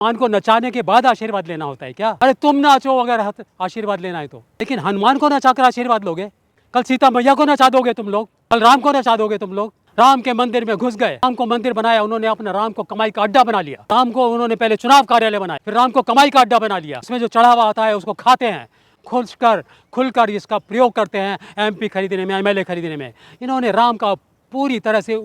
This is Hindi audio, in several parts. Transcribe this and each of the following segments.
हनुमान को नचाने के बाद आशीर्वाद लेना होता है क्या? अरे तुम नाचो अगर आशीर्वाद लेना है तो, लेकिन हनुमान को नचाकर आशीर्वाद लोगे? कल सीता मैया को नचा दोगे तुम लोग, कल राम को नचा दोगे तुम लोग। राम के मंदिर में घुस गए, राम को मंदिर बनाया उन्होंने, अपना राम को कमाई का अड्डा बना लिया। राम को उन्होंने पहले चुनाव कार्यालय बनाया, फिर राम को कमाई का अड्डा बना लिया। इसमें जो चढ़ावा आता है उसको खाते हैं, खुलकर इसका प्रयोग करते हैं एमपी खरीदने में, एमएलए खरीदने में। इन्होंने राम का पूरी तरह से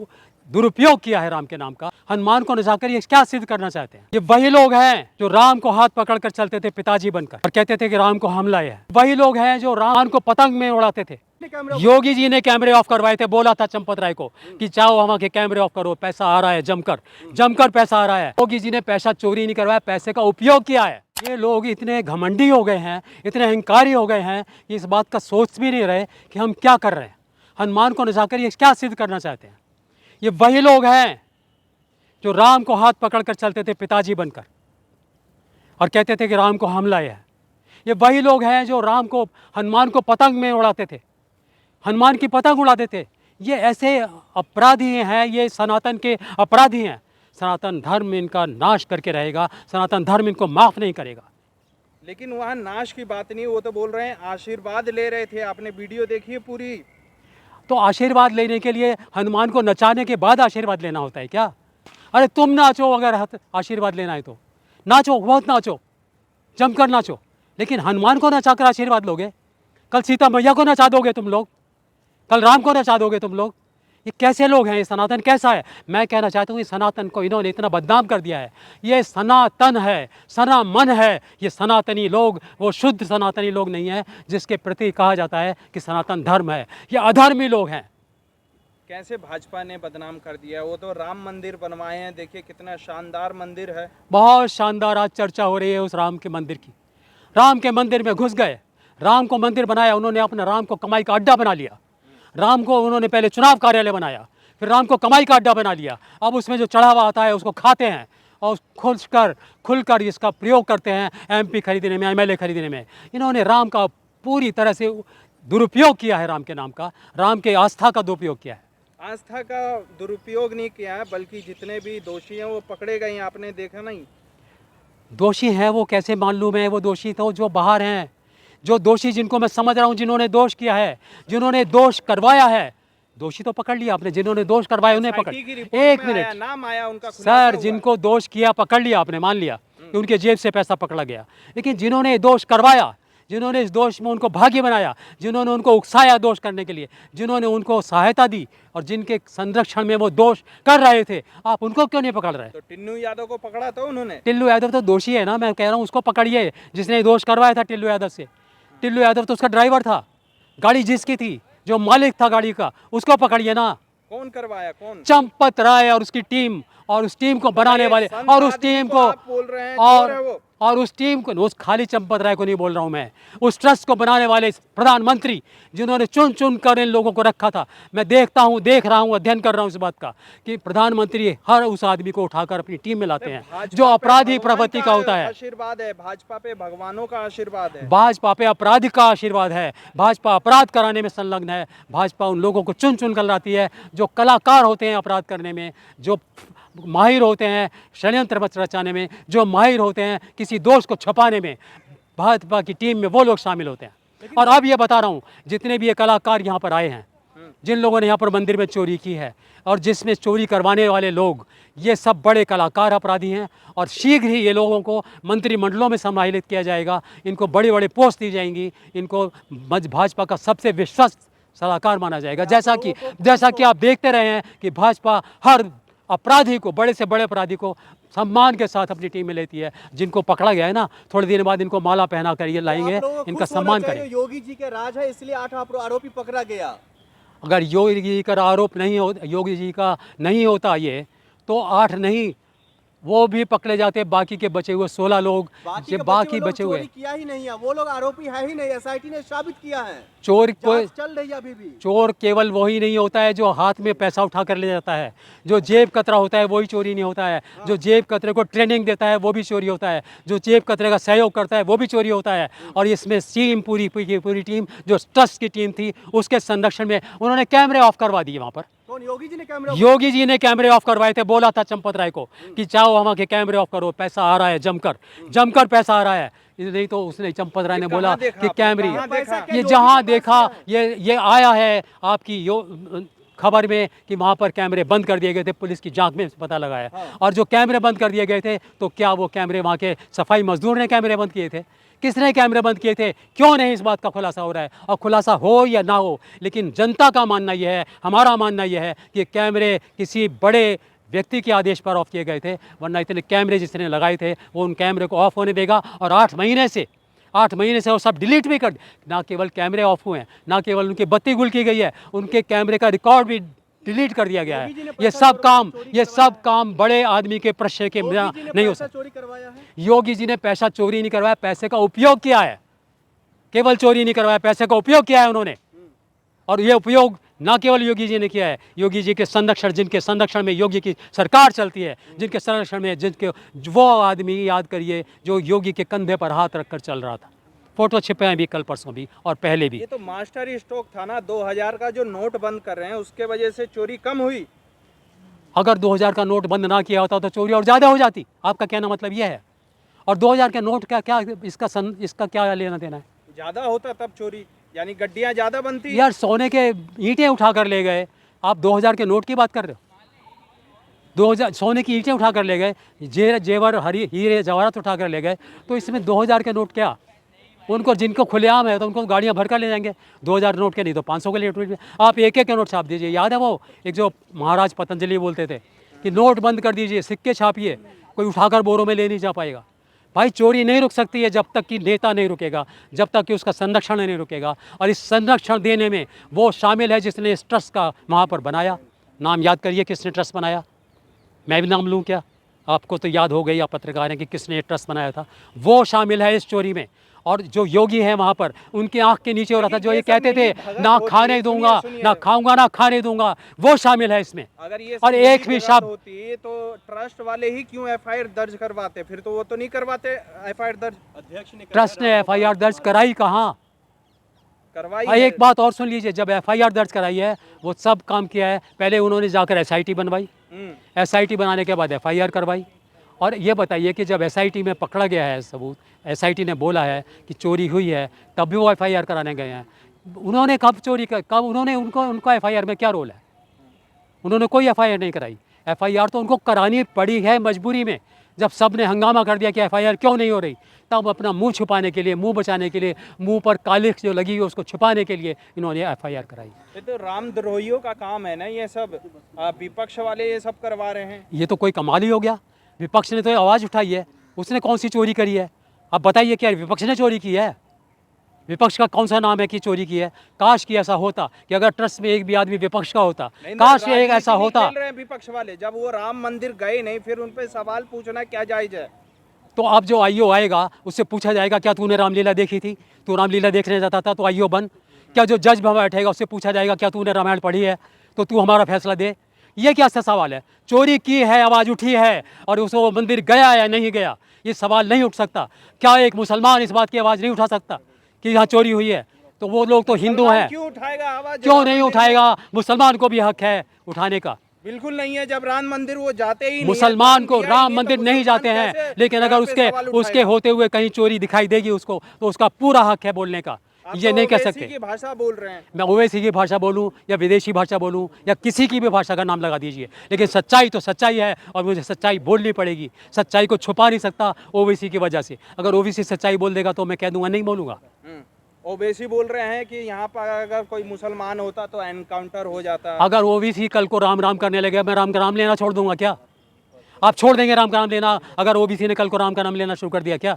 दुरुपयोग किया है राम के नाम का। हनुमान को नचाकर ये क्या सिद्ध करना चाहते हैं? ये वही लोग हैं जो राम को हाथ पकड़ कर चलते थे पिताजी बनकर और कहते थे कि राम को हमला है। वही लोग हैं जो राम को पतंग में उड़ाते थे। योगी जी ने कैमरे ऑफ करवाए थे, बोला था चंपत राय को कि जाओ वहां के कैमरे ऑफ करो, पैसा आ रहा है, जमकर पैसा आ रहा है। योगी जी ने पैसा चोरी नहीं करवाया, पैसे का उपयोग किया है। ये लोग इतने घमंडी हो गए हैं, इतने अहंकारी हो गए हैं कि इस बात का सोच भी नहीं रहे कि हम क्या कर रहे हैं। हनुमान को नचाकर ये क्या सिद्ध करना चाहते हैं? ये वही लोग हैं जो राम को हाथ पकड़कर चलते थे पिताजी बनकर और कहते थे कि राम को हमला है। ये वही लोग हैं जो हनुमान को पतंग में उड़ाते थे, हनुमान की पतंग उड़ाते थे। ये ऐसे अपराधी हैं, ये सनातन के अपराधी हैं। सनातन धर्म इनका नाश करके रहेगा, सनातन धर्म इनको माफ़ नहीं करेगा। लेकिन वहाँ नाश की बात नहीं, वो तो बोल रहे हैं आशीर्वाद ले रहे थे। आपने वीडियो देखी है पूरी? तो आशीर्वाद लेने के लिए हनुमान को नचाने के बाद आशीर्वाद लेना होता है क्या? अरे तुम नाचो अगर आशीर्वाद लेना है तो, नाचो, बहुत नाचो, जमकर नाचो, लेकिन हनुमान को नचाकर आशीर्वाद लोगे? कल सीता मैया को नचा दोगे तुम लोग, कल राम को नचा दोगे तुम लोग। ये कैसे लोग हैं? ये सनातन कैसा है? मैं कहना चाहता हूँ, ये सनातन को इन्होंने इतना बदनाम कर दिया है। ये सनातन है, सनामन है। ये सनातनी लोग वो शुद्ध सनातनी लोग नहीं है जिसके प्रति कहा जाता है कि सनातन धर्म है। ये अधर्मी लोग हैं। कैसे भाजपा ने बदनाम कर दिया? वो तो राम मंदिर बनवाए हैं, देखिए कितना शानदार मंदिर है। बहुत शानदार आज चर्चा हो रही है उस राम के मंदिर की। राम के मंदिर में घुस गए, राम को मंदिर बनाया उन्होंने, अपना राम को कमाई का अड्डा बना लिया। राम को उन्होंने पहले चुनाव कार्यालय बनाया, फिर राम को कमाई का अड्डा बना लिया। अब उसमें जो चढ़ावा आता है उसको खाते हैं और खुलकर इसका प्रयोग करते हैं एमपी खरीदने में, एमएलए खरीदने में। इन्होंने राम का पूरी तरह से दुरुपयोग किया है राम के नाम का, राम के आस्था का दुरुपयोग किया है। आस्था का दुरुपयोग नहीं किया है, बल्कि जितने भी दोषी हैं वो पकड़े गए हैं। आपने देखा नहीं? दोषी हैं वो कैसे मालूम है? वो दोषी तो जो बाहर हैं, जो दोषी जिनको मैं समझ रहा हूँ, जिन्होंने दोष किया है, जिन्होंने दोष करवाया है, दोषी तो पकड़ लिया आपने। जिन्होंने दोष करवाया उन्हें पकड़। एक मिनट, नाम आया उनका सर, जिनको दोष किया पकड़ लिया आपने, मान लिया कि उनके जेब से पैसा पकड़ा गया। लेकिन जिन्होंने दोष करवाया, जिन्होंने इस दोष में उनको भागी बनाया, जिन्होंने उनको उकसाया दोष करने के लिए, जिन्होंने उनको सहायता दी और जिनके संरक्षण में वो दोष कर रहे थे, आप उनको क्यों नहीं पकड़ रहे? तो टिल्लू यादव को पकड़ा था उन्होंने। टिल्लू यादव तो दोषी है ना, मैं कह रहा हूँ उसको पकड़िए जिसने दोष करवाया था टिल्लू यादव से। टिल्लू यादव तो उसका ड्राइवर था, गाड़ी जिसकी थी, जो मालिक था गाड़ी का, उसको पकड़िए ना। कौन करवाया? कौन? चंपत राय और उसकी टीम, और उस टीम को बनाने वाले, और उस टीम को, बोल रहे हैं और उस टीम को, उस खाली चंपत राय को नहीं बोल रहा हूँ मैं, उस ट्रस्ट को बनाने वाले प्रधानमंत्री जिन्होंने चुन कर इन लोगों को रखा था। मैं देख रहा हूँ, अध्ययन कर रहा हूँ इस बात का कि प्रधानमंत्री हर उस आदमी को उठाकर अपनी टीम में लाते हैं जो अपराधी प्रवृत्ति का होता है। आशीर्वाद है भाजपा पे, भगवानों का आशीर्वाद है। भाजपा पे अपराधी का आशीर्वाद है। भाजपा अपराध कराने में संलग्न है। भाजपा उन लोगों को चुन कर लाती है जो कलाकार होते हैं अपराध करने में, जो माहिर होते हैं षड्यंत्र रचाने में, जो माहिर होते हैं किसी दोष को छुपाने में। भाजपा की टीम में वो लोग शामिल होते हैं। और अब ये बता रहा हूँ, जितने भी ये कलाकार यहाँ पर आए हैं, जिन लोगों ने यहाँ पर मंदिर में चोरी की है और जिसमें चोरी करवाने वाले लोग, ये सब बड़े कलाकार अपराधी हैं। और शीघ्र ही ये लोगों को मंत्रिमंडलों में सम्मिलित किया जाएगा, इनको बड़े बड़े पोस्ट दी जाएंगी, इनको भाजपा का सबसे विश्वस्त सलाहकार माना जाएगा। जैसा कि आप देखते रहे हैं कि भाजपा हर अपराधी को, बड़े से बड़े अपराधी को सम्मान के साथ अपनी टीम में लेती है। जिनको पकड़ा गया है ना, थोड़े दिन बाद इनको माला पहना कर ये लाएंगे, इनका सम्मान करेंगे। योगी जी के राज है इसलिए 8 आरोपी पकड़ा गया। अगर योगी जी का आरोप नहीं हो, योगी जी का नहीं होता ये, तो 8 नहीं, वो भी पकड़े जाते। बाकी के बचे हुए 16 लोग, बाकी बचे हुए किया ही नहीं है, वो लोग आरोपी है ही नहीं। एसआईटी ने साबित किया है। चोर कोई चल रही है अभी भी। चोर केवल वही नहीं होता है जो हाथ में पैसा उठा कर ले जाता है। जो जेब कतरा होता है वही चोरी नहीं होता है। जो जेब कतरे को ट्रेनिंग देता है वो भी चोरी होता है। जो जेब कतरे का सहयोग करता है वो भी चोरी होता है। और इसमें टीम पूरी टीम जो ट्रस्ट की टीम थी, उसके संरक्षण में उन्होंने कैमरे ऑफ करवा दिए वहाँ पर। कौन योगी जी ने कैमरा? योगी जी ने कैमरे ऑफ करवाए थे, बोला था चंपत राय को कि चाहो हम के कैमरे ऑफ करो, पैसा आ रहा है जमकर पैसा आ रहा है। नहीं तो उसने चंपत राय ने बोला कि कैमरे, ये जहाँ देखा ये आया है आपकी खबर में कि वहाँ पर कैमरे बंद कर दिए गए थे, पुलिस की जांच में पता लगा है। और जो कैमरे बंद कर दिए गए थे तो क्या वो कैमरे वहाँ के सफाई मजदूर ने कैमरे बंद किए थे? किसने कैमरे बंद किए थे? क्यों नहीं इस बात का खुलासा हो रहा है? और खुलासा हो या ना हो, लेकिन जनता का मानना यह है, हमारा मानना यह है कि कैमरे किसी बड़े व्यक्ति के आदेश पर ऑफ किए गए थे, वरना इतने कैमरे जिसने लगाए थे वो उन कैमरे को ऑफ होने देगा। और 8 महीने से वो सब डिलीट भी कर, ना केवल कैमरे ऑफ हुए हैं, ना केवल उनकी बत्ती गुल की गई है, उनके कैमरे का रिकॉर्ड भी डिलीट कर दिया गया है। ये सब काम बड़े आदमी के प्रश्न के बिना नहीं हो सकता। चोरी करवाया है? योगी जी ने पैसा चोरी नहीं करवाया, पैसे का उपयोग किया है। केवल चोरी नहीं करवाया, पैसे का उपयोग किया है उन्होंने। और ये उपयोग ना केवल योगी जी ने किया है, योगी जी के संरक्षण, जिनके संरक्षण में योगी की सरकार चलती है, जिनके संरक्षण में जिनके वो आदमी याद करिए जो योगी के कंधे पर हाथ रखकर चल रहा था। फोटो छिपे हैं भी कल परसों भी और पहले भी। ये तो मास्टर स्ट्रोक था ना, 2000 का जो नोट बंद कर रहे हैं उसके वजह से चोरी कम हुई। अगर 2000 का नोट बंद ना किया होता तो चोरी और ज़्यादा हो जाती, आपका कहना मतलब यह है। और 2000 के नोट का क्या इसका क्या लेना देना है? ज़्यादा होता तब चोरी, यानी गड्डियाँ ज़्यादा बनती। यार सोने के ईंटें उठा कर ले गए, आप 2000 के नोट की बात कर रहे हो? 2000 सोने की ईंटें उठा कर ले गए, जेवर हीरे जवाहरात उठा कर ले गए, तो इसमें 2000 के नोट क्या? उनको जिनको खुलेआम है तो उनको गाड़ियाँ भर कर ले जाएंगे। 2000 नोट के नहीं तो 500 के लिए आप एक एक नोट छाप दीजिए। याद है वो एक जो महाराज पतंजलि बोलते थे कि नोट बंद कर दीजिए, सिक्के छापिए, कोई उठाकर बोरों में ले नहीं जा पाएगा। भाई चोरी नहीं रुक सकती है जब तक कि नेता नहीं रुकेगा, जब तक कि उसका संरक्षण नहीं रुकेगा। और इस संरक्षण देने में वो शामिल है जिसने इस ट्रस्ट का वहाँ पर बनाया। नाम याद करिए किसने ट्रस्ट बनाया? मैं भी नाम लूँ क्या? आपको तो याद हो गई, आप पत्रकार हैं, कि किसने ट्रस्ट बनाया था। वो शामिल है इस चोरी में। और जो योगी है वहाँ पर उनकी आंख के नीचे हो रहा था, जो ये कहते थे ना खाने दूंगा, ना खाऊंगा, ना खाने दूंगा, वो शामिल है इसमें। अगर ये और एक भी शब्द होती तो ट्रस्ट वाले ही क्यों एफआईआर दर्ज करवाते? फिर तो वो तो नहीं करवाते एफआईआर दर्ज। अध्यक्ष ने ट्रस्ट ने एफआईआर दर्ज कराई कहाँ? करवाई। एक बात और सुन लीजिए, जब एफआईआर दर्ज कराई है वो सब काम किया है। पहले उन्होंने जाकर एसआईटी बनवाई, एसआईटी बनाने के बाद एफआईआर करवाई। और ये बताइए कि जब एसआईटी में पकड़ा गया है सबूत, एसआईटी ने बोला है कि चोरी हुई है, तब भी वो एफआईआर कराने गए हैं। उन्होंने कब चोरी कर, कब उन्होंने उनका एफआईआर में क्या रोल है? उन्होंने कोई एफआईआर नहीं कराई। एफआईआर तो उनको करानी पड़ी है मजबूरी में। जब सब ने हंगामा कर दिया कि एफआईआर क्यों नहीं हो रही, तब अपना मुंह छुपाने के लिए, मुंह बचाने के लिए, मुंह पर कालिख जो लगी हुई उसको छुपाने के लिए इन्होंने एफआईआर कराई। ये तो रामद्रोहियों का काम है ना, ये सब विपक्ष वाले ये सब करवा रहे हैं। ये तो कोई कमाल ही हो गया। विपक्ष ने तो आवाज़ उठाई है, उसने कौन सी चोरी करी है? अब बताइए क्या विपक्ष ने चोरी की है? विपक्ष का कौन सा नाम है कि चोरी की है? काश कि ऐसा होता कि अगर ट्रस्ट में एक भी आदमी विपक्ष का होता, काश एक ऐसा होता। खेल रहे हैं विपक्ष वाले, जब वो राम मंदिर गए नहीं फिर उन पे सवाल पूछना क्या जायज है? तो अब जो आईओ आएगा उससे पूछा जाएगा क्या तूने रामलीला देखी थी? तू रामलीला देखने जाता था तो आईओ बन। क्या जो जज वहाँ बैठेगा उससे पूछा जाएगा क्या तूने रामायण पढ़ी है? तो तू हमारा फैसला दे। ये क्या सा सवाल है? चोरी की है, आवाज़ उठी है, और उस वो मंदिर गया या नहीं गया, ये सवाल नहीं उठ सकता। क्या एक मुसलमान इस बात की आवाज़ नहीं उठा सकता कि यहाँ चोरी हुई है? तो वो लोग तो हिंदू हैं, क्यों उठाएगा आवाज़? क्यों नहीं उठाएगा? मुसलमान को भी हक है उठाने का। बिल्कुल नहीं है। जब राम मंदिर वो जाते ही मुसलमान को राम मंदिर नहीं जाते हैं, लेकिन अगर उसके होते हुए कहीं चोरी दिखाई देगी उसको, तो उसका पूरा हक है बोलने का। ये नहीं कह सकते की भाषा बोल रहे हैं। मैं ओवैसी की भाषा बोलूं या विदेशी भाषा बोलूं या किसी की भी भाषा का नाम लगा दीजिए, लेकिन सच्चाई तो सच्चाई है और मुझे सच्चाई बोलनी पड़ेगी। सच्चाई को छुपा नहीं सकता ओवैसी की वजह से। अगर ओवैसी सच्चाई बोल देगा तो मैं कह दूंगा नहीं बोलूंगा। ओवैसी बोल रहे हैं कि यहाँ पर अगर कोई मुसलमान होता तो एनकाउंटर हो जाता। अगर ओवैसी कल को राम राम करने लगे, मैं राम का नाम लेना छोड़ दूंगा क्या? आप छोड़ देंगे राम का नाम लेना अगर ओबीसी ने कल को राम का नाम लेना शुरू कर दिया क्या?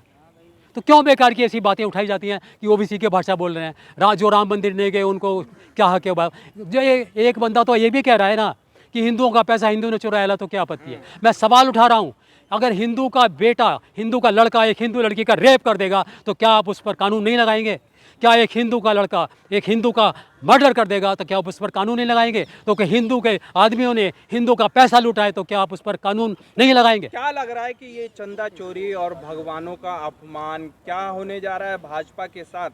तो क्यों बेकार की ऐसी बातें उठाई जाती हैं कि ओबीसी की भाषा बोल रहे हैं? जो राम मंदिर नहीं गए उनको क्या हक है? जो एक बंदा तो ये भी कह रहा है ना कि हिंदुओं का पैसा हिंदू ने चुराया, तो क्या आपत्ति है? मैं सवाल उठा रहा हूँ, अगर हिंदू का बेटा, हिंदू का लड़का एक हिंदू लड़की का रेप कर देगा तो क्या आप उस पर कानून नहीं लगाएंगे? क्या एक हिंदू का लड़का एक हिंदू का मर्डर कर देगा तो क्या आप उस पर कानून नहीं लगाएंगे? तो कि हिंदू के आदमियों ने हिंदू का पैसा लूटा है तो क्या आप उस पर कानून नहीं लगाएंगे? क्या लग रहा है कि ये चंदा चोरी और भगवानों का अपमान क्या होने जा रहा है भाजपा के साथ?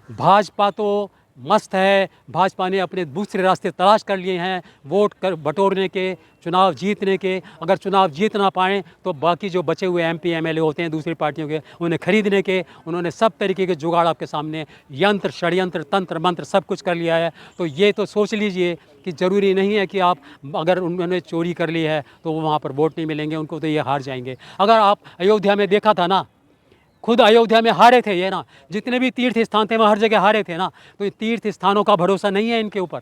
भाजपा तो मस्त है। भाजपा ने अपने दूसरे रास्ते तलाश कर लिए हैं वोट कर बटोरने के, चुनाव जीतने के। अगर चुनाव जीत ना पाएँ तो बाकी जो बचे हुए MP MLA होते हैं दूसरी पार्टियों के, उन्हें खरीदने के। उन्होंने सब तरीके के जुगाड़ आपके सामने, यंत्र षड्यंत्र तंत्र मंत्र सब कुछ कर लिया है। तो ये तो सोच लीजिए कि ज़रूरी नहीं है कि आप, अगर उन्होंने चोरी कर ली है तो वहाँ पर वोट नहीं मिलेंगे उनको, तो ये हार जाएंगे। अगर आप अयोध्या में देखा था ना, खुद अयोध्या में हारे थे ये ना, जितने भी तीर्थ स्थान थे वहाँ हर जगह हारे थे ना। तो ये तीर्थ स्थानों का भरोसा नहीं है इनके ऊपर।